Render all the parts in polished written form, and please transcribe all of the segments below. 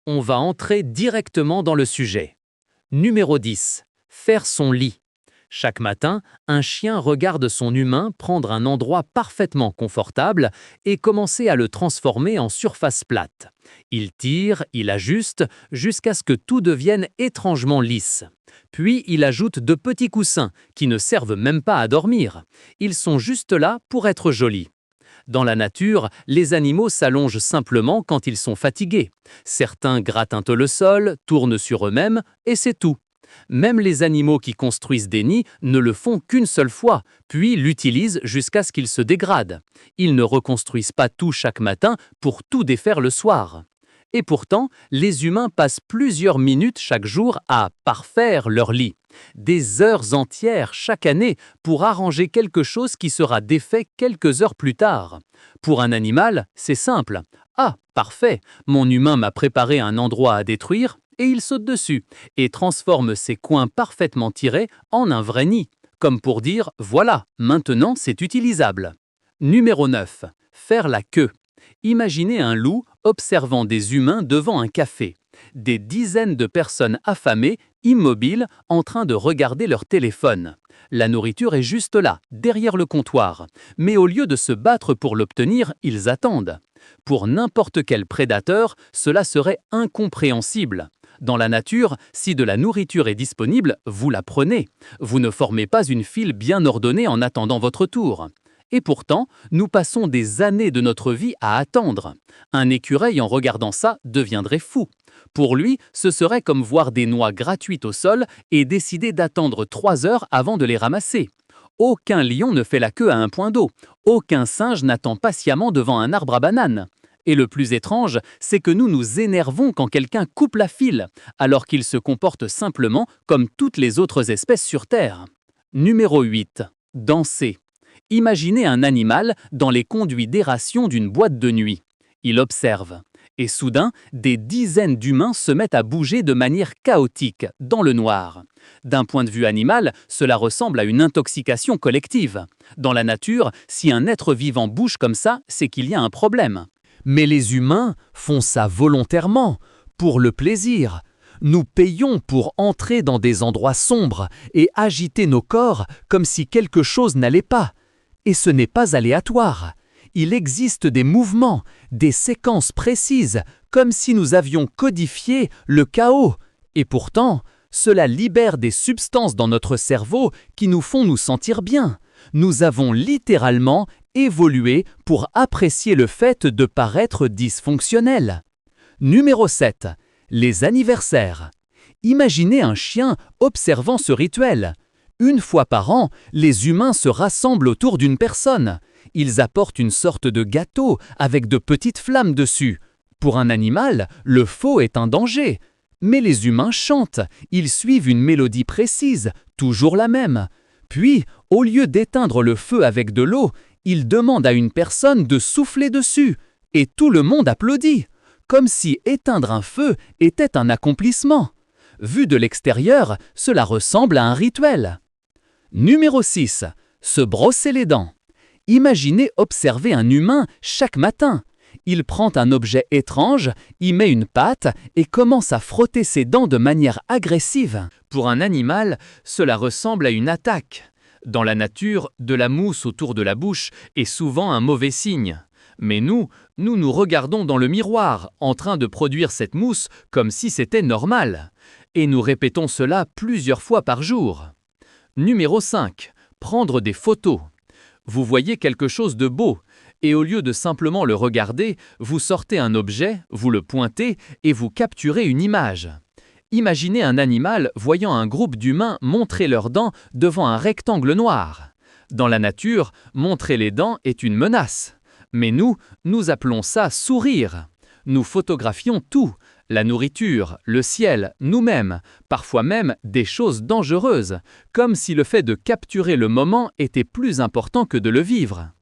On va entrer directement dans le sujet. Numéro 10. Faire son lit. Chaque matin, un chien regarde son humain prendre un endroit parfaitement confortable et commencer à le transformer en surface plate. Il tire, il ajuste, jusqu'à ce que tout devienne étrangement lisse. Puis il ajoute de petits coussins qui ne servent même pas à dormir. Ils sont juste là pour être jolis. Dans la nature, les animaux s'allongent simplement quand ils sont fatigués. Certains grattent un peu le sol, tournent sur eux-mêmes, et c'est tout. Même les animaux qui construisent des nids ne le font qu'une seule fois, puis l'utilisent jusqu'à ce qu'ils se dégradent. Ils ne reconstruisent pas tout chaque matin pour tout défaire le soir. Et pourtant, les humains passent plusieurs minutes chaque jour à parfaire leur lit. Des heures entières chaque année pour arranger quelque chose qui sera défait quelques heures plus tard. Pour un animal, c'est simple. Ah, parfait, mon humain m'a préparé un endroit à détruire et il saute dessus et transforme ces coins parfaitement tirés en un vrai nid. Comme pour dire, voilà, maintenant c'est utilisable. Numéro 9. Faire la queue. Imaginez un loup observant des humains devant un café. Des dizaines de personnes affamées, immobiles, en train de regarder leur téléphone. La nourriture est juste là, derrière le comptoir. Mais au lieu de se battre pour l'obtenir, ils attendent. Pour n'importe quel prédateur, cela serait incompréhensible. Dans la nature, si de la nourriture est disponible, vous la prenez. Vous ne formez pas une file bien ordonnée en attendant votre tour. Et pourtant, nous passons des années de notre vie à attendre. Un écureuil en regardant ça deviendrait fou. Pour lui, ce serait comme voir des noix gratuites au sol et décider d'attendre 3 heures avant de les ramasser. Aucun lion ne fait la queue à un point d'eau. Aucun singe n'attend patiemment devant un arbre à bananes. Et le plus étrange, c'est que nous nous énervons quand quelqu'un coupe la file, alors qu'il se comporte simplement comme toutes les autres espèces sur Terre. Numéro 8. Danser. Imaginez un animal dans les conduits d'aération d'une boîte de nuit. Il observe. Et soudain, des dizaines d'humains se mettent à bouger de manière chaotique, dans le noir. D'un point de vue animal, cela ressemble à une intoxication collective. Dans la nature, si un être vivant bouge comme ça, c'est qu'il y a un problème. Mais les humains font ça volontairement, pour le plaisir. Nous payons pour entrer dans des endroits sombres et agiter nos corps comme si quelque chose n'allait pas. Et ce n'est pas aléatoire. Il existe des mouvements, des séquences précises, comme si nous avions codifié le chaos. Et pourtant, cela libère des substances dans notre cerveau qui nous font nous sentir bien. Nous avons littéralement évolué pour apprécier le fait de paraître dysfonctionnel. Numéro 7. Les anniversaires. Imaginez un chien observant ce rituel. Une fois par an, les humains se rassemblent autour d'une personne. Ils apportent une sorte de gâteau avec de petites flammes dessus. Pour un animal, le feu est un danger. Mais les humains chantent, ils suivent une mélodie précise, toujours la même. Puis, au lieu d'éteindre le feu avec de l'eau, ils demandent à une personne de souffler dessus. Et tout le monde applaudit, comme si éteindre un feu était un accomplissement. Vu de l'extérieur, cela ressemble à un rituel. Numéro 6. Se brosser les dents. Imaginez observer un humain chaque matin. Il prend un objet étrange, y met une patte et commence à frotter ses dents de manière agressive. Pour un animal, cela ressemble à une attaque. Dans la nature, de la mousse autour de la bouche est souvent un mauvais signe. Mais nous nous regardons dans le miroir, en train de produire cette mousse comme si c'était normal. Et nous répétons cela plusieurs fois par jour. Numéro 5. Prendre des photos. Vous voyez quelque chose de beau, et au lieu de simplement le regarder, vous sortez un objet, vous le pointez et vous capturez une image. Imaginez un animal voyant un groupe d'humains montrer leurs dents devant un rectangle noir. Dans la nature, montrer les dents est une menace. Mais nous appelons ça sourire. Nous photographions tout, la nourriture, le ciel, nous-mêmes, parfois même des choses dangereuses, comme si le fait de capturer le moment était plus important que de le vivre.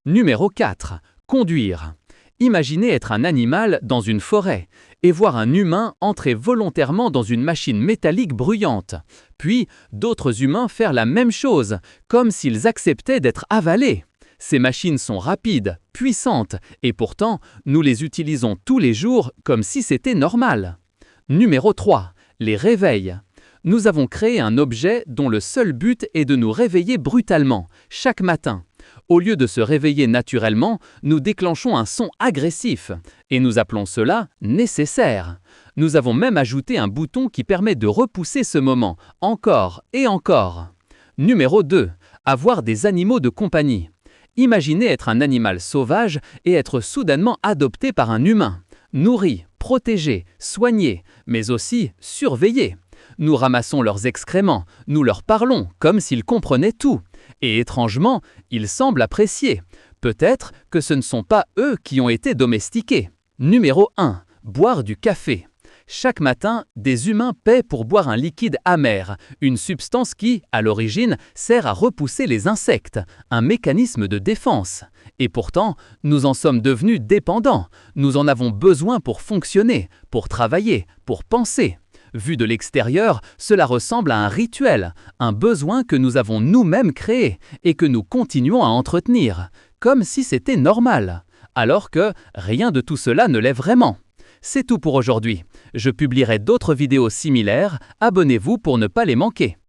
Numéro 4. Conduire. Imaginez être un animal dans une forêt et voir un humain entrer volontairement dans une machine métallique bruyante, puis d'autres humains faire la même chose, comme s'ils acceptaient d'être avalés. Ces machines sont rapides, puissantes, et pourtant, nous les utilisons tous les jours comme si c'était normal. Numéro 3. Les réveils. Nous avons créé un objet dont le seul but est de nous réveiller brutalement, chaque matin. Au lieu de se réveiller naturellement, nous déclenchons un son agressif, et nous appelons cela nécessaire. Nous avons même ajouté un bouton qui permet de repousser ce moment, encore et encore. Numéro 2. Avoir des animaux de compagnie. Imaginez être un animal sauvage et être soudainement adopté par un humain. Nourri, protégé, soigné, mais aussi surveillé. Nous ramassons leurs excréments, nous leur parlons comme s'ils comprenaient tout. Et étrangement, ils semblent apprécier. Peut-être que ce ne sont pas eux qui ont été domestiqués. Numéro 1. Boire du café. Chaque matin, des humains paient pour boire un liquide amer, une substance qui, à l'origine, sert à repousser les insectes, un mécanisme de défense. Et pourtant, nous en sommes devenus dépendants. Nous en avons besoin pour fonctionner, pour travailler, pour penser. Vu de l'extérieur, cela ressemble à un rituel, un besoin que nous avons nous-mêmes créé et que nous continuons à entretenir, comme si c'était normal, alors que rien de tout cela ne l'est vraiment. C'est tout pour aujourd'hui. Je publierai d'autres vidéos similaires, abonnez-vous pour ne pas les manquer.